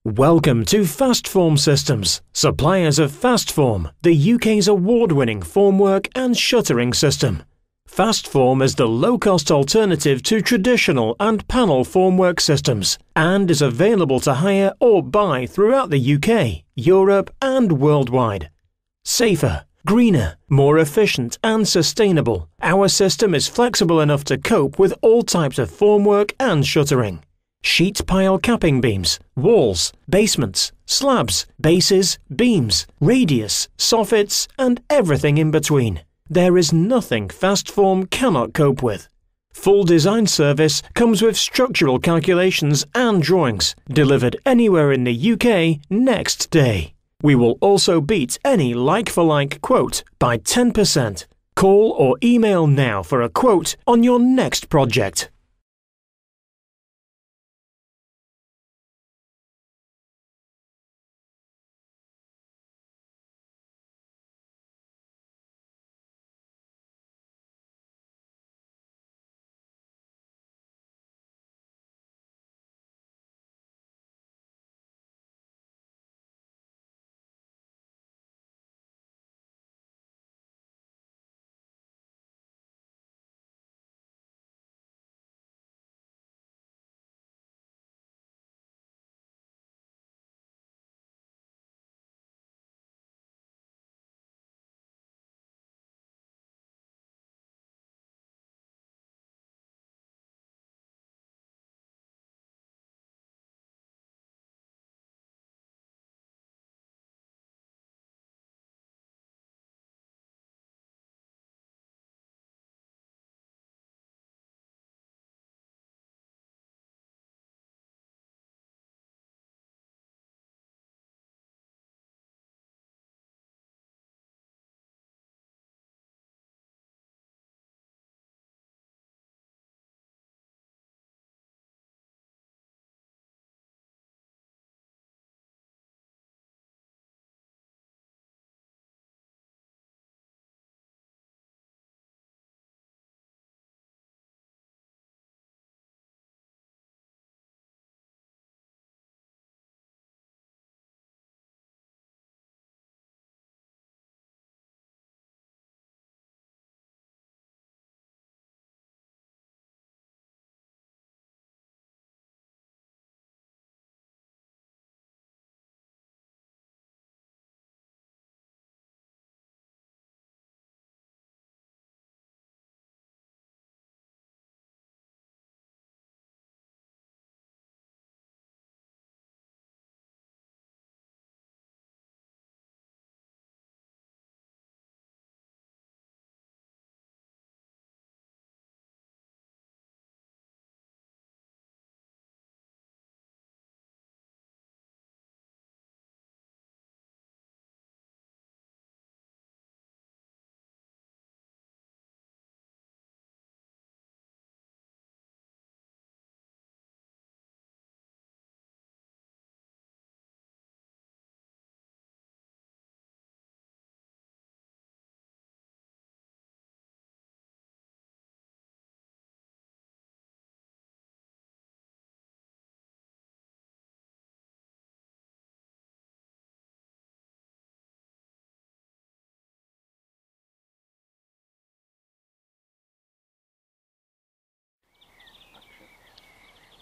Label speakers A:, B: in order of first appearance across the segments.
A: Welcome to Fastform Systems, suppliers of Fastform, the UK's award-winning formwork and shuttering system. Fastform is the low-cost alternative to traditional and panel formwork systems and is available to hire or buy throughout the UK, Europe and worldwide. Safer, greener, more efficient and sustainable, our system is flexible enough to cope with all types of formwork and shuttering. Sheet pile capping beams, walls, basements, slabs, bases, beams, radius, soffits and everything in between. There is nothing Fastform cannot cope with. Full design service comes with structural calculations and drawings, delivered anywhere in the UK next day. We will also beat any like-for-like quote by 10%. Call or email now for a quote on your next project.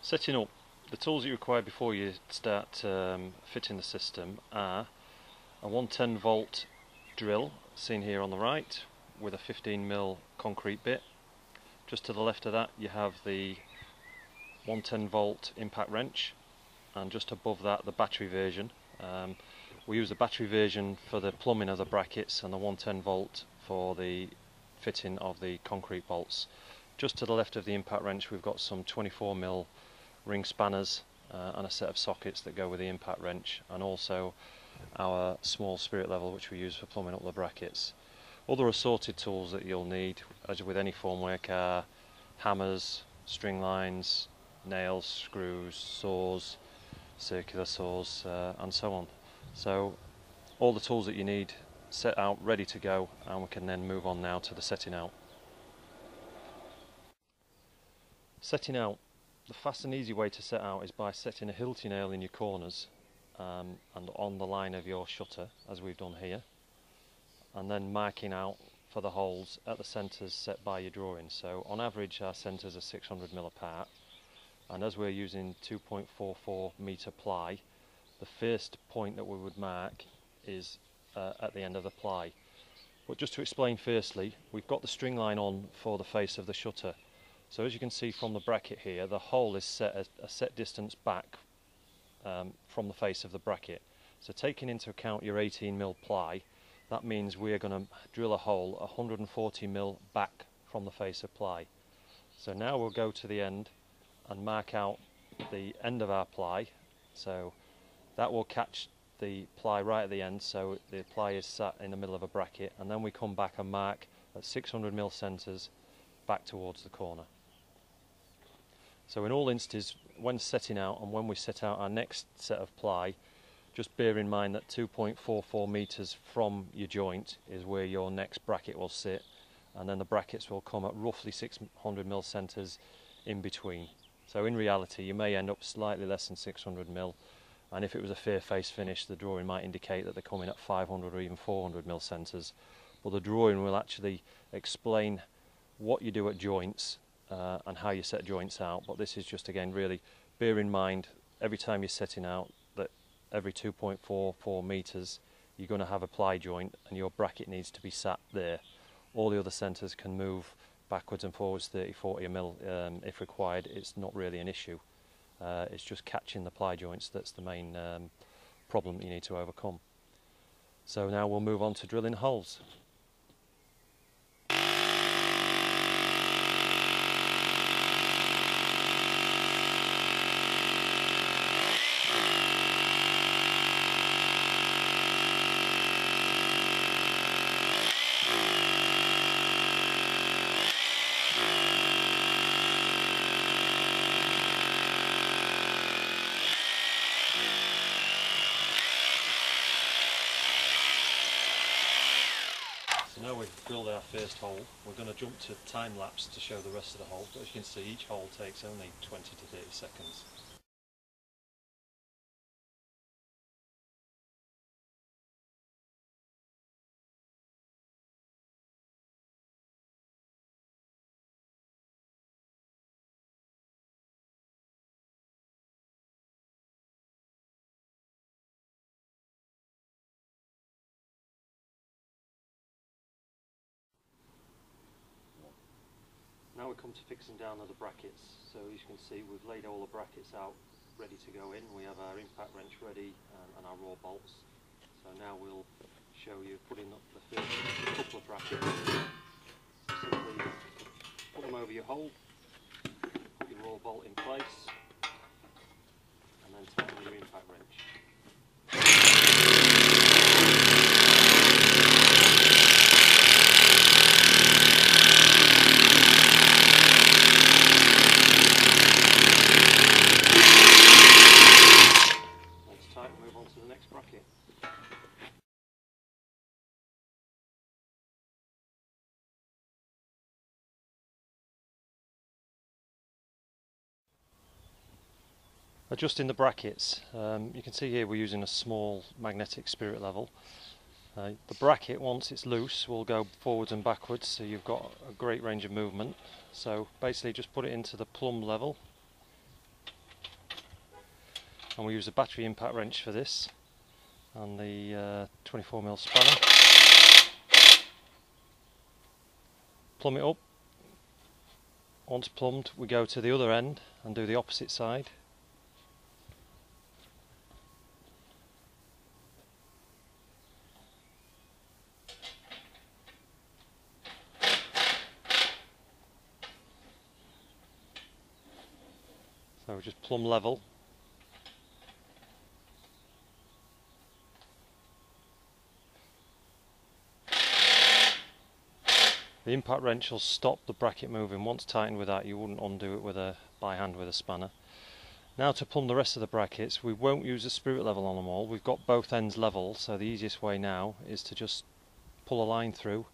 B: Setting up, the tools you require before you start fitting the system are a 110 volt drill, seen here on the right, with a 15mm concrete bit. Just to the left of that you have the 110 volt impact wrench, and just above that the battery version. We use the battery version for the plumbing of the brackets and the 110 volt for the fitting of the concrete bolts. Just to the left of the impact wrench we've got some 24mm ring spanners and a set of sockets that go with the impact wrench, and also our small spirit level which we use for plumbing up the brackets. Other assorted tools that you'll need, as with any formwork, are hammers, string lines, nails, screws, saws, circular saws and so on. So all the tools that you need set out, ready to go, and we can then move on now to the setting out. Setting out. The fast and easy way to set out is by setting a Hilti nail in your corners and on the line of your shutter, as we've done here, and then marking out for the holes at the centres set by your drawing. So on average our centres are 600mm apart, and as we're using 2.44 metre ply, the first point that we would mark is at the end of the ply. But just to explain firstly, we've got the string line on for the face of the shutter. So as you can see from the bracket here, the hole is set a set distance back from the face of the bracket. So taking into account your 18mm ply, that means we're going to drill a hole 140mm back from the face of ply. So now we'll go to the end and mark out the end of our ply. So that will catch the ply right at the end, so the ply is sat in the middle of a bracket, and then we come back and mark at 600mm centres back towards the corner. So in all instances, when setting out and when we set out our next set of ply, just bear in mind that 2.44 metres from your joint is where your next bracket will sit, and then the brackets will come at roughly 600mm centres in between. So in reality you may end up slightly less than 600mm, and if it was a fair face finish, the drawing might indicate that they're coming at 500 or even 400mm centres. But the drawing will actually explain what you do at joints and how you set joints out. But this is just, again, really bear in mind every time you're setting out that every 2.44 metres you're going to have a ply joint, and your bracket needs to be sat there. All the other centres can move backwards and forwards 30-40mm if required. It's not really an issue. It's just catching the ply joints that's the main problem that you need to overcome. So now we'll move on to drilling holes. Now we've drilled our first hole, we're going to jump to time lapse to show the rest of the hole. But as you can see, each hole takes only 20 to 30 seconds. Now we come to fixing down of the brackets. So as you can see, we've laid all the brackets out ready to go in. We have our impact wrench ready and our raw bolts. So now we'll show you putting up the first couple of brackets. Simply put them over your hole, put your raw bolt in place, and then tighten your impact wrench. Move on to the next bracket. Adjusting the brackets, you can see here we're using a small magnetic spirit level. The bracket, once it's loose, will go forwards and backwards, so you've got a great range of movement. So basically just put it into the plumb level, and we use a battery impact wrench for this and the 24mm spanner. Plumb it up. Once plumbed, we go to the other end and do the opposite side. So just plumb level. The impact wrench will stop the bracket moving. Once tightened with that, you wouldn't undo it by hand with a spanner. Now to plumb the rest of the brackets, we won't use a spirit level on them all. We've got both ends level, so the easiest way now is to just pull a line through,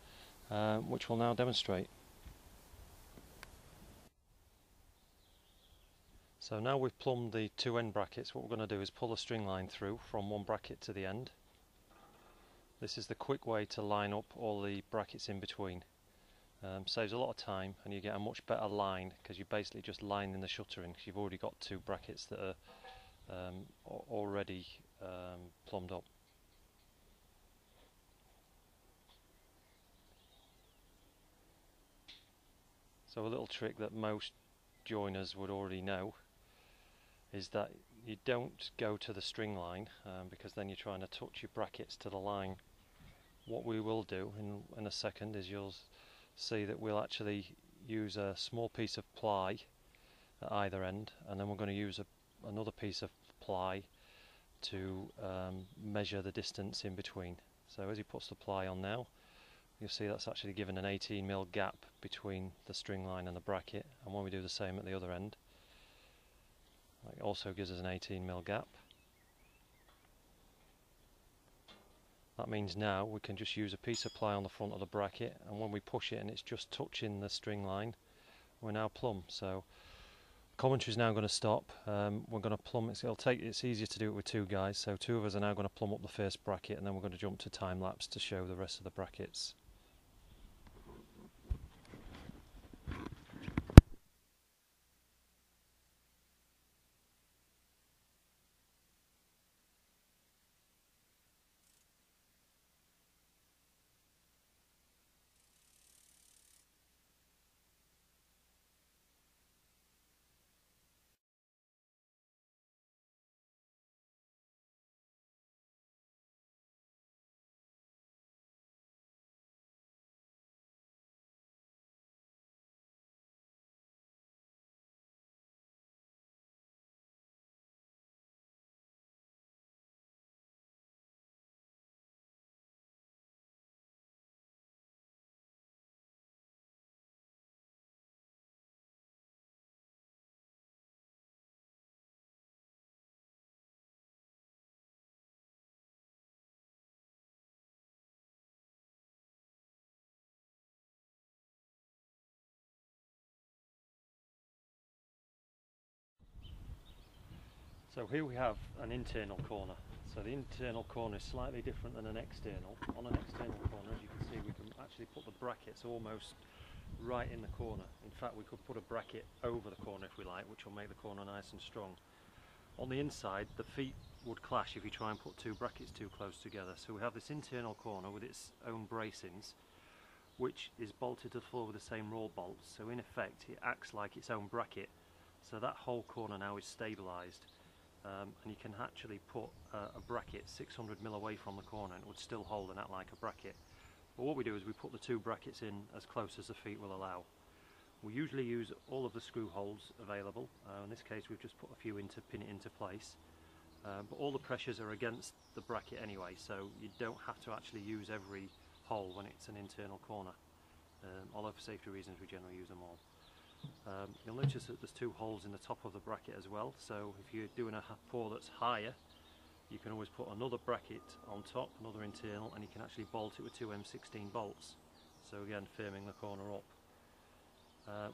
B: which we'll now demonstrate. So now we've plumbed the two end brackets, what we're going to do is pull a string line through from one bracket to the end. This is the quick way to line up all the brackets in between. Saves a lot of time and you get a much better line because you're basically just lining the shuttering because you've already got two brackets that are already plumbed up. So a little trick that most joiners would already know is that you don't go to the string line because then you're trying to touch your brackets to the line. What we will do in a second is you'll see that we'll actually use a small piece of ply at either end, and then we're going to use another piece of ply to measure the distance in between. So as he puts the ply on now, you'll see that's actually given an 18mm gap between the string line and the bracket, and when we do the same at the other end, it also gives us an 18mm gap. That means now we can just use a piece of ply on the front of the bracket, and when we push it and it's just touching the string line, we're now plumb. So commentary is now going to stop. We're going to plumb it. It's easier to do it with two guys, so two of us are now going to plumb up the first bracket, and then we're going to jump to time lapse to show the rest of the brackets. So here we have an internal corner. So the internal corner is slightly different than an external. On an external corner, as you can see, we can actually put the brackets almost right in the corner. In fact, we could put a bracket over the corner if we like, which will make the corner nice and strong. On the inside, the feet would clash if you try and put two brackets too close together. So we have this internal corner with its own bracings, which is bolted to the floor with the same roll bolts. So in effect, it acts like its own bracket. So that whole corner now is stabilised. And you can actually put a bracket 600mm away from the corner and it would still hold and act like a bracket. But what we do is we put the two brackets in as close as the feet will allow. We usually use all of the screw holes available. In this case we've just put a few in to pin it into place. But all the pressures are against the bracket anyway, so you don't have to actually use every hole when it's an internal corner. Although for safety reasons we generally use them all. You'll notice that there's two holes in the top of the bracket as well, so if you're doing a pour that's higher, you can always put another bracket on top, another internal, and you can actually bolt it with two M16 bolts. So again, firming the corner up.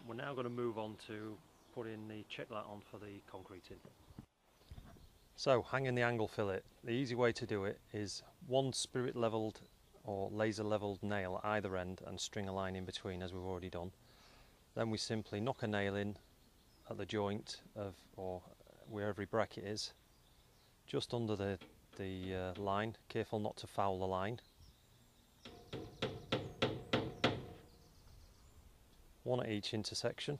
B: We're now going to move on to putting the checklat on for the concreting. So, hanging the angle fillet. The easy way to do it is one spirit levelled or laser levelled nail at either end and string a line in between, as we've already done. Then we simply knock a nail in at the joint of, or where every bracket is, just under the line, careful not to foul the line. One at each intersection.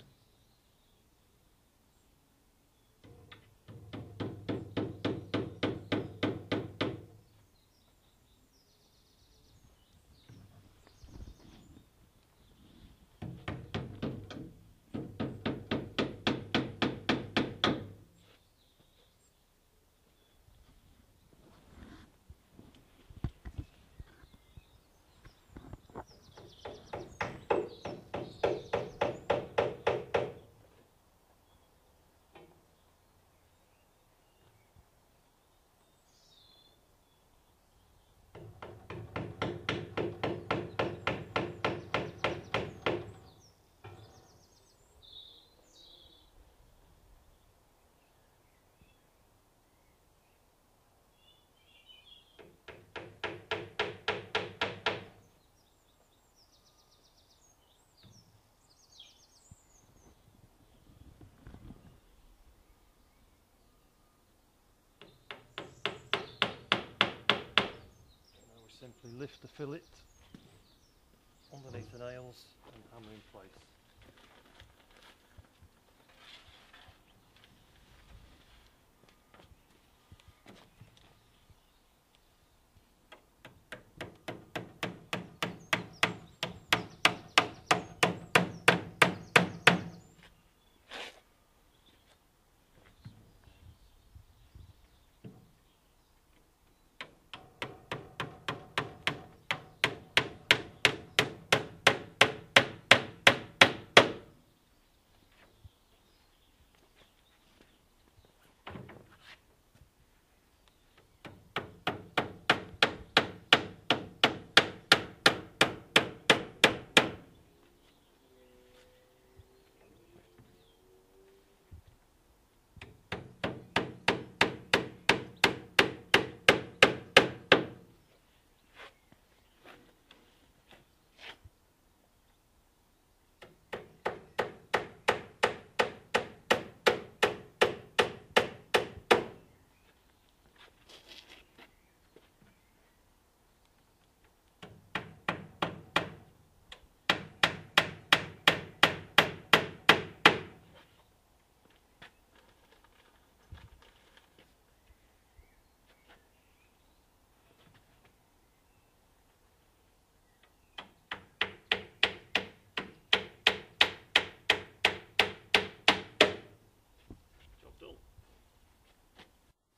B: simply lift the fillet underneath the nails and hammer in place.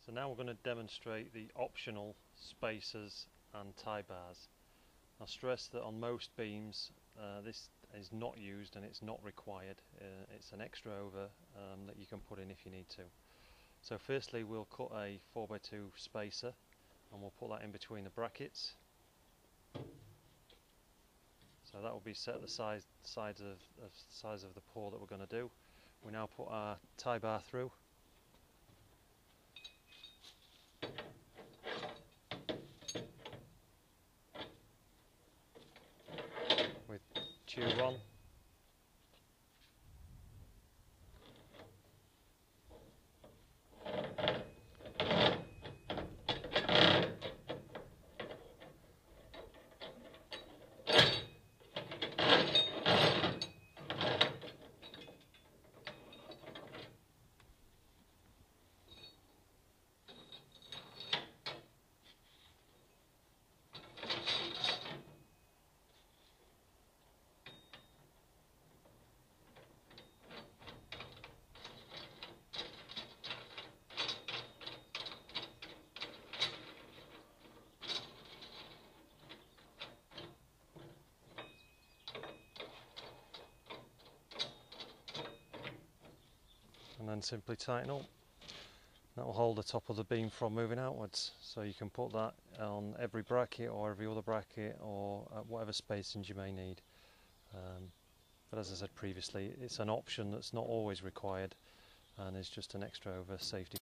B: So now we're going to demonstrate the optional spacers and tie bars. I'll stress that on most beams this is not used and it's not required. It's an extra over that you can put in if you need to. So firstly we'll cut a 4x2 spacer and we'll put that in between the brackets. So that will be set the size of the pour that we're going to do. We now put our tie bar through. With tube on. And then simply tighten up. That will hold the top of the beam from moving outwards, so you can put that on every bracket or every other bracket or at whatever spacings you may need. But as I said previously, it's an option that's not always required and is just an extra over safety.